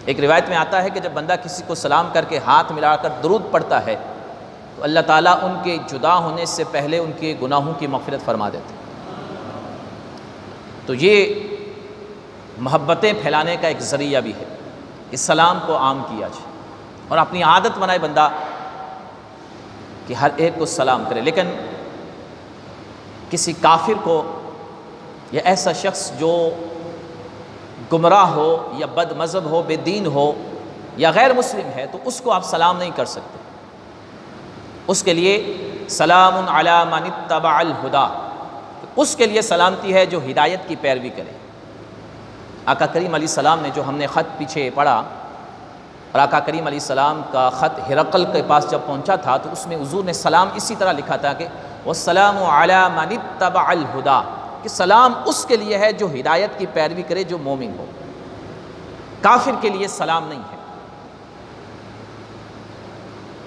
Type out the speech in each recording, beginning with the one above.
ایک روایت میں آتا ہے کہ جب بندہ کسی کو سلام کر کے ہاتھ ملا کر درود پڑھتا ہے تو اللہ تعالیٰ ان کے جدا ہونے سے پہلے ان کے گناہوں کی مغفرت فرما دیتے ہیں۔ تو یہ محبتیں پھیلانے کا ایک ذریعہ بھی ہے کہ سلام کو عام کیا جائے، اور اپنی عادت بنائے بندہ کہ ہر ایک کو سلام کرے۔ لیکن کسی کافر کو یا ایسا شخص جو گمراہ ہو یا بد مذہب ہو، بے دین ہو یا غیر مسلم ہے، تو اس کو آپ سلام نہیں کر سکتے۔ اس کے لیے سلام علی من اتبع الہدی، اس کے لیے سلامتی ہے جو ہدایت کی پیروی کرے۔ آقا کریم علیہ السلام نے جو ہم نے خط پیچھے پڑھا، اور آقا کریم علیہ السلام کا خط ہرقل کے پاس جب پہنچا تھا تو اس میں حضور نے سلام اسی طرح لکھا تھا کہ والسلام علی من اتبع الہدی، کہ سلام اس کے لیے ہے جو ہدایت کی پیروی کرے، جو مومن ہو۔ کافر کے لیے سلام نہیں ہے،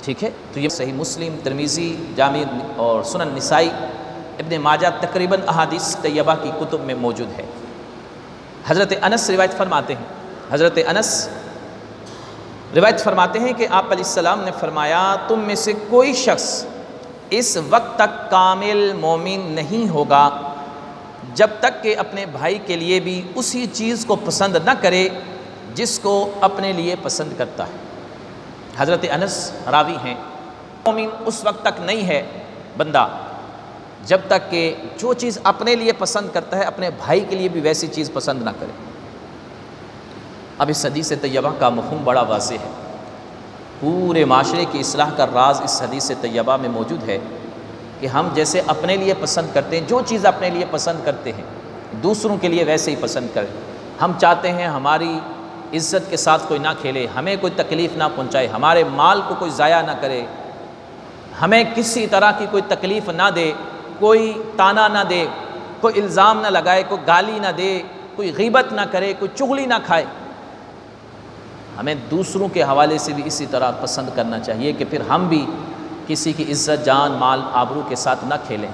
ٹھیک ہے؟ تو یہ صحیح مسلم، ترمذی، جامع اور سنن نسائی، ابن ماجہ تقریباً احادیث طیبہ کی کتب میں موجود ہے۔ حضرت انس روایت فرماتے ہیں، حضرت انس روایت فرماتے ہیں کہ آپ علیہ السلام نے فرمایا، تم میں سے کوئی شخص اس وقت تک کامل مومن نہیں ہوگا جب تک کہ اپنے بھائی کے لیے بھی اسی چیز کو پسند نہ کرے جس کو اپنے لیے پسند کرتا ہے۔ حضرت انس راوی ہیں، مومن اس وقت تک نہیں ہے بندہ جب تک کہ جو چیز اپنے لیے پسند کرتا ہے اپنے بھائی کے لیے بھی ویسی چیز پسند نہ کرے۔ اب اس حدیث طیبہ کا مفہوم بڑا واضح ہے، پورے معاشرے کی اصلاح کا راز اس حدیث طیبہ میں موجود ہے کہ ہم جیسے اپنے لیے پسند کرتے ہیں، جو چیز اپنے لیے پسند کرتے ہیں دوسروں کے لیے ویسے ہی پسند کریں۔ ہم چاہتے ہیں ہماری عزت کے ساتھ کوئی نہ کھیلے، ہمیں کوئی تکلیف نہ پہنچائے، ہمارے مال کو کوئی ضائع نہ کرے، ہمیں کسی طرح کی کوئی تکلیف نہ دے، کوئی طعنہ نہ دے، کوئی الزام نہ لگائے، کوئی گالی نہ دے، کوئی غیبت نہ کرے، کوئی چغلی نہ کھائے۔ ہمیں دوسروں کے حوالے سے بھی اسی طرح پسند کرنا چاہیے کہ پھر ہم بھی کسی کی عزت، جان، مال، آبرو کے ساتھ نہ کھیلیں،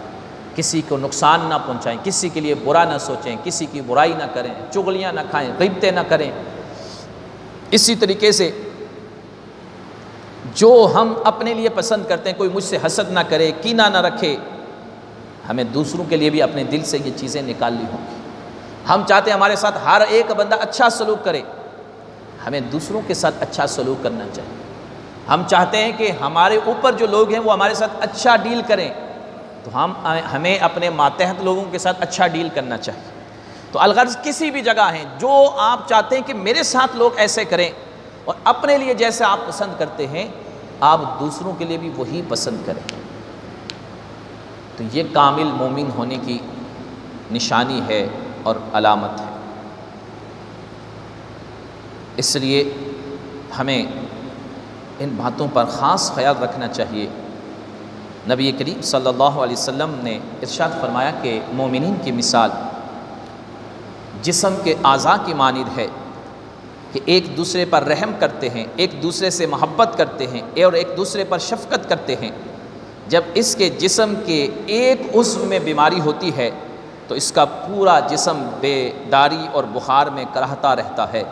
کسی کو نقصان نہ پہنچائیں، کسی کے لیے برا نہ سوچیں، کسی کی برائی نہ کریں، چغلیاں نہ کھائیں، غیبتیں نہ کریں۔ اسی طریقے سے جو ہم اپنے لیے پسند کرتے ہیں، کوئی مجھ سے حسد نہ کرے، کینہ نہ رکھے، ہمیں دوسروں کے لیے بھی اپنے دل سے یہ چیزیں نکالنی ہوں گی۔ ہم چاہتے ہیں ہمارے ساتھ ہر ایک بندہ اچھا سلوک کرے، ہمیں دوسروں کے ساتھ اچھا سلوک کرنا چاہیے۔ ہم چاہتے ہیں کہ ہمارے اوپر جو لوگ ہیں وہ ہمارے ساتھ اچھا ڈیل کریں، تو ہمیں اپنے ماتحت لوگوں کے ساتھ اچھا ڈیل کرنا چاہیے۔ تو الغرض کسی بھی جگہ ہیں جو آپ چاہتے ہیں کہ میرے ساتھ لوگ ایسے کریں، اور اپنے لیے جیسے آپ پسند کرتے ہیں آپ دوسروں کے لیے بھی وہی پسند کریں، تو یہ کامل مومن ہونے کی نشانی ہے اور علامت ہے۔ اس لیے ہمیں ان باتوں پر خاص خیال رکھنا چاہیے۔ نبی کریم صلی اللہ علیہ وسلم نے ارشاد فرمایا کہ مومنین کی مثال جسم کے اعضاء کی مانند ہے کہ ایک دوسرے پر رحم کرتے ہیں، ایک دوسرے سے محبت کرتے ہیں اور ایک دوسرے پر شفقت کرتے ہیں۔ جب اس کے جسم کے ایک عضو میں بیماری ہوتی ہے تو اس کا پورا جسم بیداری اور بخار میں کراہتا رہتا ہے۔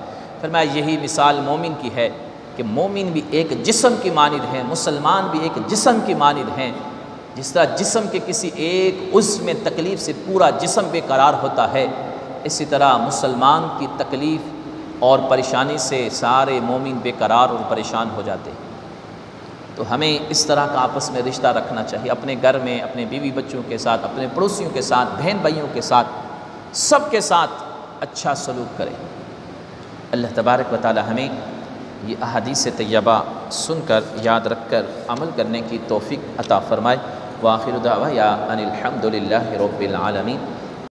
فرمایا یہی مثال مومن کی ہے کہ مومن بھی ایک جسم کی مانند ہیں، مسلمان بھی ایک جسم کی مانند ہیں۔ جس طرح جسم کے کسی ایک عضو میں تکلیف سے پورا جسم بے قرار ہوتا ہے، اسی طرح مسلمان کی تکلیف اور پریشانی سے سارے مومن بے قرار اور پریشان ہو جاتے ہیں۔ تو ہمیں اس طرح کا آپس میں رشتہ رکھنا چاہیے، اپنے گھر میں، اپنے بیوی بچوں کے ساتھ، اپنے پڑوسیوں کے ساتھ، بہن بھائیوں کے ساتھ، سب کے ساتھ اچھا سلوک کریں۔ اللہ تبارک و تعالی ہمیں یہ احادیث طیبہ سن کر، یاد رکھ کر عمل کرنے کی توفیق عطا فرمائے۔ وآخر دعوانا ان الحمد للہ رب العالمین۔